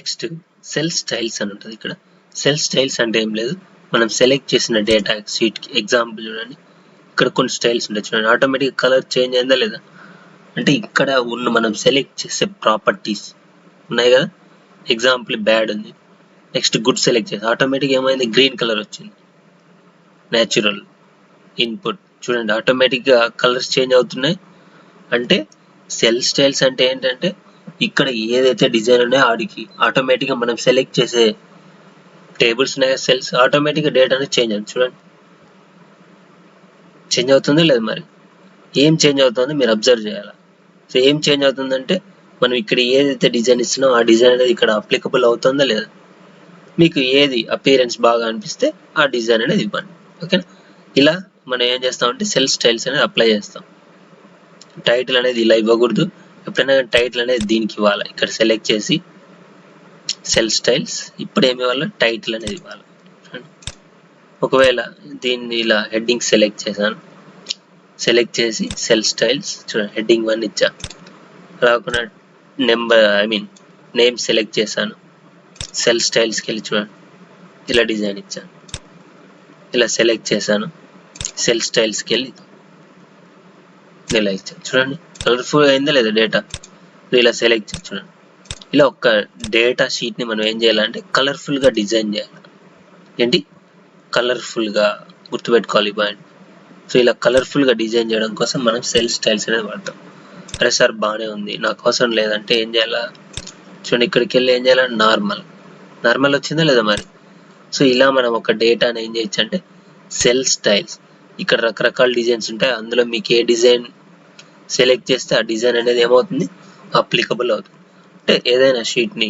Next cell styles అని ఉంటుంది. ఇక్కడ సెల్ స్టైల్స్ అంటే ఏం లేదు, మనం సెలెక్ట్ చేసిన డేటా షీట్కి ఎగ్జాంపుల్ చూడండి, ఇక్కడ కొన్ని స్టైల్స్ ఉంటాయి చూడండి, ఆటోమేటిక్ కలర్ చేంజ్ అయిందా లేదా అంటే ఇక్కడ ఉన్న మనం సెలెక్ట్ చేసే ప్రాపర్టీస్ ఉన్నాయి కదా, ఎగ్జాంపుల్ బ్యాడ్ ఉంది, నెక్స్ట్ గుడ్ సెలెక్ట్ చేసి ఆటోమేటిక్ ఏమైంది గ్రీన్ కలర్ వచ్చింది. న్యాచురల్ ఇన్పుట్ చూడండి, ఆటోమేటిక్గా కలర్స్ చేంజ్ అవుతున్నాయి. అంటే సెల్ స్టైల్స్ అంటే ఏంటంటే ఇక్కడ ఏదైతే డిజైన్ ఉన్నాయో ఆడికి ఆటోమేటిక్గా మనం సెలెక్ట్ చేసే టేబుల్స్ ఉన్నాయి కదా సెల్స్, ఆటోమేటిక్గా డేటా అనేది చేంజ్ అవుతుంది. చూడండి చేంజ్ అవుతుందో లేదు, మరి ఏం చేంజ్ అవుతుందో మీరు అబ్జర్వ్ చేయాలి. సో ఏం చేంజ్ అవుతుందంటే మనం ఇక్కడ ఏదైతే డిజైన్ ఇస్తున్నామో ఆ డిజైన్ అనేది ఇక్కడ అప్లికబుల్ అవుతుందా లేదా, మీకు ఏది అపియరెన్స్ బాగా అనిపిస్తే ఆ డిజైన్ అనేది ఇవ్వండి. ఓకేనా, ఇలా మనం ఏం చేస్తామంటే సెల్ స్టైల్స్ అనేది అప్లై చేస్తాం. టైటిల్ అనేది ఇలా ఇవ్వకూడదు, ఎప్పుడైనా టైటిల్ అనేది దీనికి ఇవ్వాలి. ఇక్కడ సెలెక్ట్ చేసి సెల్ స్టైల్స్, ఇప్పుడు ఏమి ఇవ్వాలి టైటిల్ అనేది ఇవ్వాలి. ఒకవేళ దీన్ని ఇలా హెడ్డింగ్ సెలెక్ట్ చేశాను, సెలెక్ట్ చేసి సెల్ స్టైల్స్ చూడండి హెడ్డింగ్ 1 ఇచ్చా, రాకుండా నెంబర్ నేమ్ సెలెక్ట్ చేశాను, సెల్ స్టైల్స్కి వెళ్ళి చూడండి ఇలా డిజైన్ ఇచ్చాను, ఇలా సెలెక్ట్ చేశాను, సెల్ స్టైల్స్కి వెళ్ళి ఇలా ఇచ్చాను. చూడండి కలర్ఫుల్ అయిందా లేదా డేటా, ఇలా సెలెక్ట్ చేసి చూడండి. ఇలా ఒక డేటా షీట్ని మనం ఏం చేయాలంటే కలర్ఫుల్గా డిజైన్ చేయాలి. ఏంటి కలర్ఫుల్గా గుర్తుపెట్టుకోవాలి పాయింట్. సో ఇలా కలర్ఫుల్గా డిజైన్ చేయడం కోసం మనం సెల్ స్టైల్స్ అనేది వాడతాం. అరే సార్ బాగానే ఉంది, నాకు అవసరం లేదంటే ఏం చేయాలా చూడండి, ఇక్కడికి వెళ్ళి ఏం చేయాలి నార్మల్ వచ్చిందా లేదా మరి. సో ఇలా మనం ఒక డేటాని ఏం చేయొచ్చు అంటే సెల్ స్టైల్స్, ఇక్కడ రకరకాల డిజైన్స్ ఉంటాయి, అందులో మీకు ఏ డిజైన్ సెలెక్ట్ చేస్తే ఆ డిజైన్ అనేది ఏమవుతుంది అప్లికబుల్ అవుతుంది. అంటే ఏదైనా షీట్ని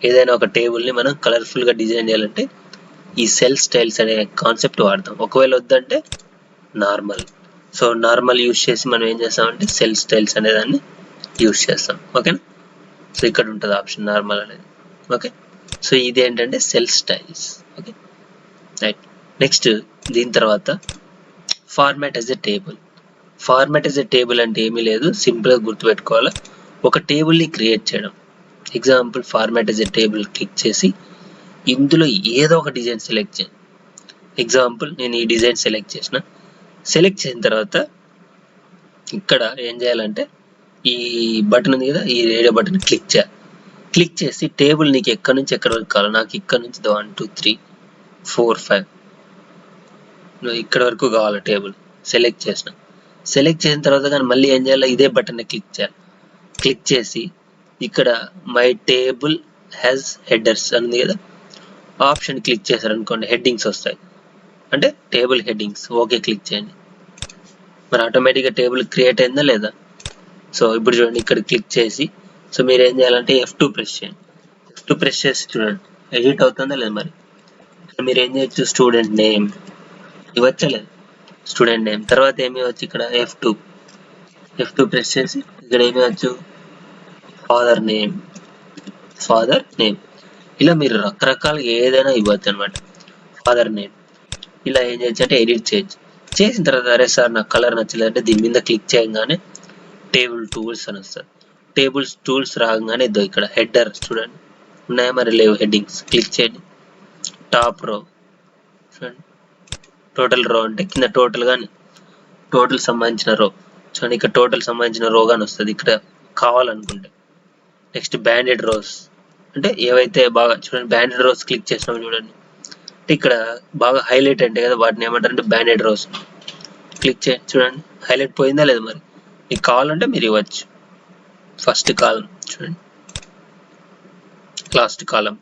ఏదైనా ఒక టేబుల్ని మనం కలర్ఫుల్గా డిజైన్ చేయాలంటే ఈ సెల్ స్టైల్స్ అనే కాన్సెప్ట్ వాడతాం. ఒకవేళ వద్దంటే నార్మల్. సో నార్మల్ యూజ్ చేసి మనం ఏం చేస్తామంటే సెల్ స్టైల్స్ అనే దాన్ని యూజ్ చేస్తాం. ఓకేనా, సో ఇక్కడ ఉంటుంది ఆప్షన్ నార్మల్ అనేది. ఓకే, సో ఇది ఏంటంటే cell styles. Okay right. Next దీని తర్వాత format as a table. Format as a table అంటే ఏమీ లేదు, సింపుల్గా గుర్తుపెట్టుకోవాలి, ఒక టేబుల్ని క్రియేట్ చేయడం. Example format as a table click చేసి ఇందులో ఏదో ఒక డిజైన్ సెలెక్ట్ చేయండి. ఎగ్జాంపుల్ నేను ఈ డిజైన్ సెలెక్ట్ చేసిన తర్వాత ఇక్కడ ఏం చేయాలంటే ఈ బటన్ ఉంది కదా, ఈ రేడియో బటన్ క్లిక్ చేయాలి. క్లిక్ చేసి టేబుల్ నీకు ఎక్కడి నుంచి ఎక్కడి వరకు కావాలి, నాకు ఇక్కడ నుంచి 1 2 3 4 5 ఇక్కడ వరకు కావాలి టేబుల్. సెలెక్ట్ చేసిన తర్వాత కానీ మళ్ళీ ఏం చేయాలి, ఇదే బటన్ క్లిక్ చేయాలి. క్లిక్ చేసి ఇక్కడ మై టేబుల్ హ్యాస్ హెడర్స్ ఉంది కదా, ఆప్షన్ క్లిక్ చేశారనుకోండి హెడ్డింగ్స్ వస్తాయి, అంటే టేబుల్ హెడ్డింగ్స్. ఓకే క్లిక్ చేయండి, మరి ఆటోమేటిక్గా టేబుల్ క్రియేట్ అయిందా లేదా. సో ఇప్పుడు చూడండి ఇక్కడ క్లిక్ చేసి, సో మీరు ఏం చేయాలంటే F2 ప్రెస్ చేయండి. F2 ప్రెస్ చేసి చూడండి ఎడిట్ అవుతుందా లేదు. మరి ఇక్కడ మీరు ఏం చేయొచ్చు స్టూడెంట్ నేమ్ ఇవ్వచ్చా లేదు, స్టూడెంట్ నేమ్ తర్వాత ఏమి ఇవ్వచ్చు ఇక్కడ F2 ప్రెస్ చేసి ఇక్కడ ఏమి ఇవ్వచ్చు ఫాదర్ నేమ్. ఇలా మీరు రకరకాలుగా ఏదైనా ఇవ్వచ్చు అనమాట. ఫాదర్ నేమ్ ఇలా ఏం చేయొచ్చు అంటే ఎడిట్ చేయొచ్చు. చేసిన తర్వాత అరే సార్ నాకు కలర్ నచ్చలేదంటే దీని మీద క్లిక్ చేయగానే టేబుల్ టూల్స్ అని వస్తుంది. టేబుల్స్ టూల్స్ రాగానే ఇక్కడ హెడర్ చూడండి ఉన్నాయా మరి లేవు, హెడ్డింగ్స్ క్లిక్ చేయండి. టాప్ రో చూడండి, టోటల్ రో అంటే కింద టోటల్ సంబంధించిన రో చూడండి, ఇక్కడ టోటల్ సంబంధించిన రో గాని వస్తుంది ఇక్కడ కావాలనుకుంటే. నెక్స్ట్ బ్యాండెడ్ రోస్ అంటే ఏవైతే బాగా చూడండి బ్యాండెడ్ రోస్ క్లిక్ చేసినాము చూడండి, అంటే ఇక్కడ బాగా హైలైట్ అంటే కదా వాటిని ఏమంటారంటే బ్యాండెడ్ రోస్. క్లిక్ చేయండి చూడండి హైలైట్ పోయిందా లేదు, మరి మీకు కావాలంటే మీరు ఇవ్వచ్చు. ఫస్ట్ కాలం చూడండి, లాస్ట్ కాలం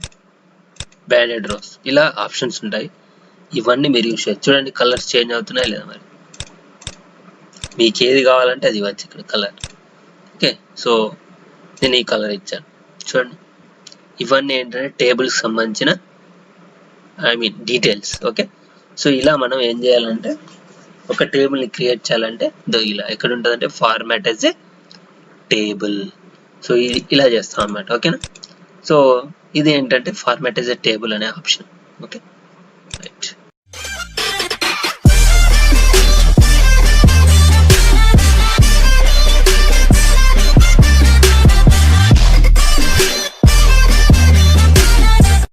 బ్యాండెడ్ రోస్, ఇలా ఆప్షన్స్ ఉంటాయి. ఇవన్నీ మీరు యూస్ చేయొచ్చు. చూడండి కలర్స్ చేంజ్ అవుతున్నాయి లేదా, మరి మీకు ఏది కావాలంటే అది ఇవ్వచ్చు ఇక్కడ కలర్. ఓకే, సో నేను ఈ కలర్ ఇచ్చాను చూడండి. ఇవన్నీ ఏంటంటే టేబుల్కి సంబంధించిన డీటెయిల్స్. ఓకే, సో ఇలా మనం ఏం చేయాలంటే ఒక టేబుల్ని క్రియేట్ చేయాలంటే ఇలా ఎక్కడ ఉంటుందంటే format as a table. So ఇది ఇలా చేస్తాం అన్నమాట. ఓకేనా, సో ఇది ఏంటంటే ఫార్మాట్ యాజ్ ఏ టేబుల్ అనే ఆప్షన్. ఓకే.